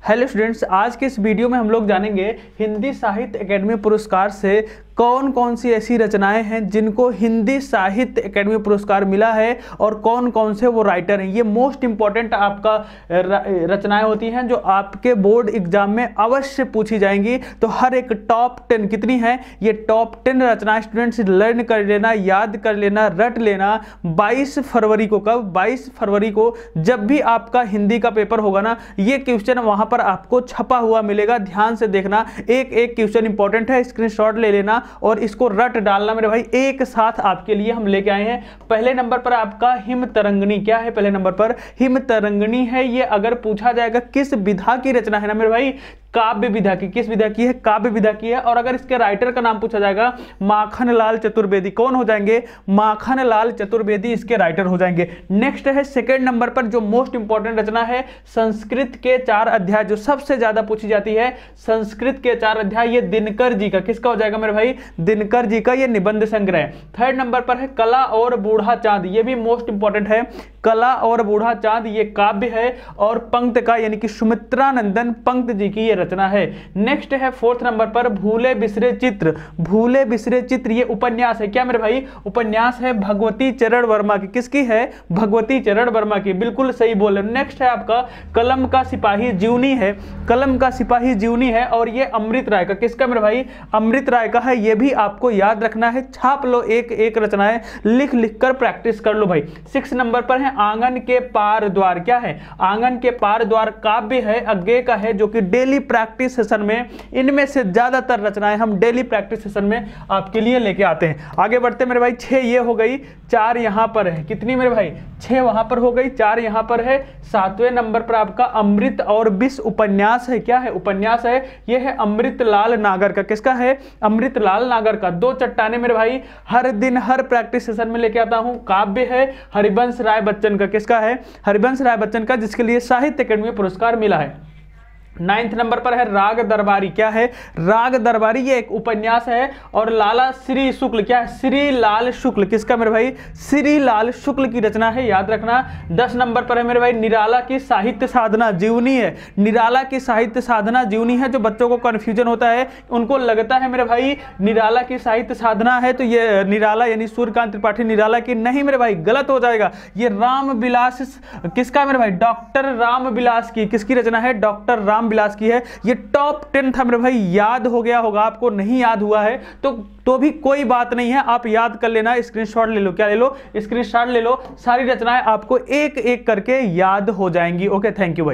Hello students, आज के इस वीडियो में हम लोग जानेंगे हिंदी साहित्य अकेडमी पुरस्कार से कौन कौन सी ऐसी रचनाएं हैं जिनको हिंदी साहित्य अकेडमी पुरस्कार मिला है और कौन कौन से वो राइटर हैं। ये मोस्ट इंपॉर्टेंट आपका रचनाएं होती हैं जो आपके बोर्ड एग्जाम में अवश्य पूछी जाएंगी। तो हर एक टॉप 10 कितनी है, ये टॉप 10 रचनाएं स्टूडेंट्स लर्न कर लेना, याद कर लेना, रट लेना। 22 फरवरी को, कब 22 फरवरी को जब भी आपका हिंदी का पेपर होगा ना, ये क्वेश्चन वहां पर आपको छपा हुआ मिलेगा। ध्यान से देखना, एक एक क्वेश्चन इंपॉर्टेंट है, स्क्रीनशॉट ले लेना और इसको रट डालना मेरे भाई। एक साथ आपके लिए हम लेके आए हैं। पहले नंबर पर आपका हिम तरंगिणी, क्या है पहले नंबर पर? हिम तरंगिणी है। ये अगर पूछा जाएगा किस विधा की रचना है ना मेरे भाई, काव्य विधा की। किस विधा की है? काव्य विधा की है। और अगर इसके राइटर का नाम पूछा जाएगा, माखनलाल चतुर्वेदी। कौन हो जाएंगे? माखनलाल चतुर्वेदी इसके राइटर हो जाएंगे। नेक्स्ट है सेकंड नंबर पर जो मोस्ट इंपॉर्टेंट रचना है, संस्कृत के 4 अध्याय, जो सबसे ज्यादा पूछी जाती है। संस्कृत के 4 अध्याय, ये दिनकर जी का, किसका हो जाएगा मेरे भाई? दिनकर जी का ये निबंध संग्रह। थर्ड नंबर पर है कला और बूढ़ा चांद, ये भी मोस्ट इंपॉर्टेंट है। कला और बूढ़ा चांद ये काव्य है और पंक्त का, यानी कि सुमित्रा नंदन पंक्त जी की ये रचना है। नेक्स्ट है फोर्थ नंबर पर भूले बिसरे चित्र। भूले बिसरे चित्र ये उपन्यास है। क्या मेरे भाई? उपन्यास है, भगवती चरण वर्मा की। किसकी है? भगवती चरण वर्मा की। बिल्कुल सही बोले। नेक्स्ट है आपका कलम का सिपाही जीवनी है। कलम का सिपाही जीवनी है और ये अमृत राय का। किसका मेरे भाई? अमृत राय का है। ये भी आपको याद रखना है। छाप लो, एक एक रचनाएं लिख लिख कर प्रैक्टिस कर लो भाई। 6 नंबर पर है आंगन के पार द्वार। क्या है? आंगन के पार द्वार काव्य है, अज्ञे का है, जो कि डेली प्रैक्टिस सेशन में, इनमें से ज्यादातर रचनाएं हम डेली प्रैक्टिस सेशन में आपके लिए लेके आते हैं। आगे बढ़ते मेरे भाई। 6 ये हो गई, 4 यहां पर है। कितनी मेरे भाई? 6 वहां पर हो गई, 4 यहां पर है। 7वें नंबर पर आपका अमृत और विष उपन्यास है। क्या है? उपन्यास है। यह है अमृतलाल नागर का। किसका है? अमृतलाल नागर का। 2 चट्टाने मेरे भाई हर दिन हर प्रैक्टिस सेशन में लेके आता हूं। काव्य है हरिवंश राय बच्चन का। किसका है? हरिवंश राय बच्चन का, जिसके लिए साहित्य अकेडमी पुरस्कार मिला है। 9th नंबर पर है राग दरबारी। क्या है? राग दरबारी ये एक उपन्यास है और लाला श्री शुक्ल, क्या है? श्री लाल शुक्ल। किसका मेरे भाई? श्री लाल शुक्ल की रचना है, याद रखना। 10 नंबर पर है मेरे भाई निराला की साहित्य साधना जीवनी है। निराला की साहित्य साधना जीवनी है। जो बच्चों को कंफ्यूजन होता है, उनको लगता है मेरे भाई निराला की साहित्य साधना है तो ये निराला यानी सूर्यकांत त्रिपाठी निराला की, नहीं मेरे भाई, गलत हो जाएगा। ये राम विलास, किसका मेरे भाई? डॉक्टर राम विलास की। किसकी रचना है? डॉक्टर राम विलास की है। ये टॉप 10 था मेरे भाई, याद हो गया होगा आपको। नहीं याद हुआ है तो भी कोई बात नहीं है, आप याद कर लेना। स्क्रीनशॉट ले लो। क्या ले लो? स्क्रीनशॉट ले लो। सारी रचनाएं आपको एक एक करके याद हो जाएंगी। ओके, थैंक यू भाई।